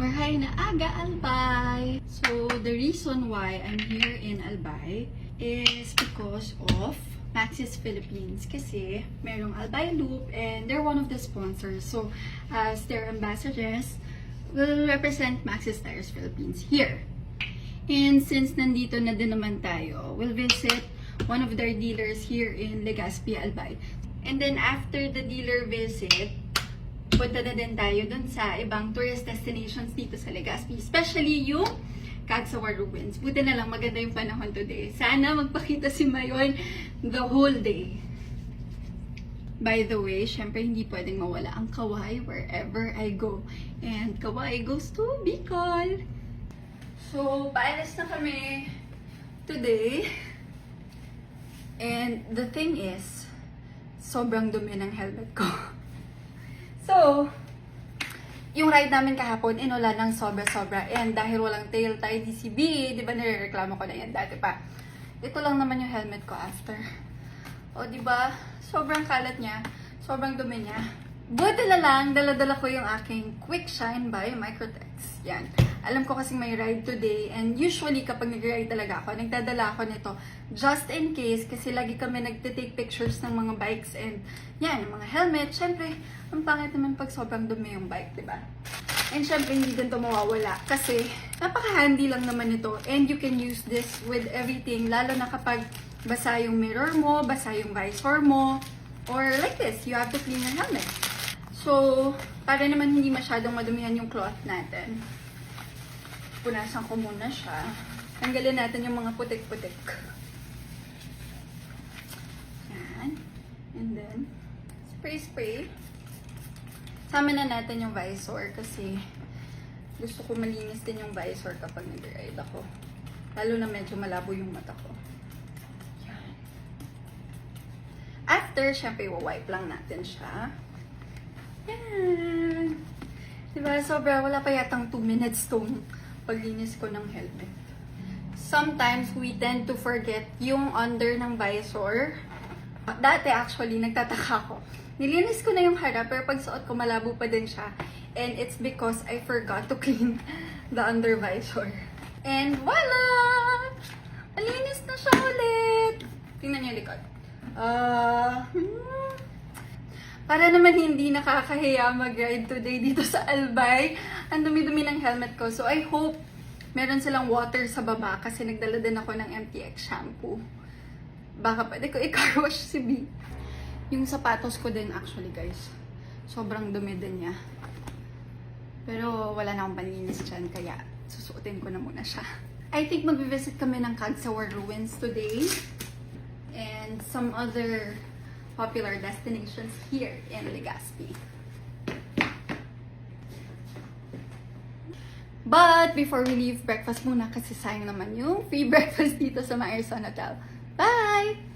Mahay na aga, Albay! So, the reason why I'm here in Albay is because of Maxis Philippines. Kasi, merong Albay Loop and they're one of the sponsors. So, as their ambassadors, will represent Maxis Tires Philippines here. And since nandito na din naman tayo, we'll visit one of their dealers here in Legazpi, Albay. And then, after the dealer visit, punta na din tayo dun sa ibang tourist destinations dito sa Legazpi. Especially yung Cagsawa Ruins. Buti na lang maganda yung panahon today. Sana magpakita si Mayon the whole day. By the way, syempre hindi pwedeng mawala ang Kawai wherever I go. And Kawai goes to Bicol. So, paalis na kami today. And the thing is, sobrang dumi ng helmet ko. So, yung ride namin kahapon, inula ng sobra-sobra. And dahil walang tail tie DCB, di ba nirereklamo ko na yan dati pa. Ito lang naman yung helmet ko after. O, di ba? Sobrang kalat niya. Sobrang dumi niya. Buti na lang, dala-dala ko yung aking Quick Shine by Microtex. Yan. Alam ko kasing may ride today. And usually, kapag nag-ride talaga ako, nagdadala ako nito just in case. Kasi lagi kami nagtitake pictures ng mga bikes and yan, mga helmet. Siyempre, ang pangit naman pag sobrang dumi yung bike, diba? And syempre, hindi din ito mawawala. Kasi, napaka-handy lang naman ito. And you can use this with everything. Lalo na kapag basa yung mirror mo, basa yung visor mo. Or like this, you have to clean your helmet. So, para naman hindi masyadong madumihan yung cloth natin, punasan ko muna siya. Tanggalin natin yung mga putik-putik. Yan. And then, spray. Sama na natin yung visor kasi gusto ko malinis din yung visor kapag nag-ride ako. Lalo na medyo malabo yung mata ko. Yan. After, syempre, wipe lang natin siya. Yan. Diba, sobra, wala pa yatang 2 minutes tong paglinis ko ng helmet. Sometimes, we tend to forget yung under ng visor. Dati, actually, nagtataka ko. Nilinis ko na yung harap, pero pag suot ko, malabo pa din siya. And it's because I forgot to clean the under visor. And voila! Malinis na siya ulit! Tingnan niyo yung likod. Para naman hindi nakakahiya mag-ride today dito sa Albay. Ang dumi-dumi ng helmet ko. So I hope meron silang water sa baba kasi nagdala din ako ng MTX shampoo. Baka pwede ko i-car wash si B. Yung sapatos ko din actually guys. Sobrang dumi din niya. Pero wala na akong panlinis dyan kaya susuotin ko na muna siya. I think mag-visit kami ng Cagsawa Ruins today. And some other popular destinations here in Legazpi. But before we leave, breakfast muna kasi sayang naman yung free breakfast dito sa Meyerson Hotel. Bye!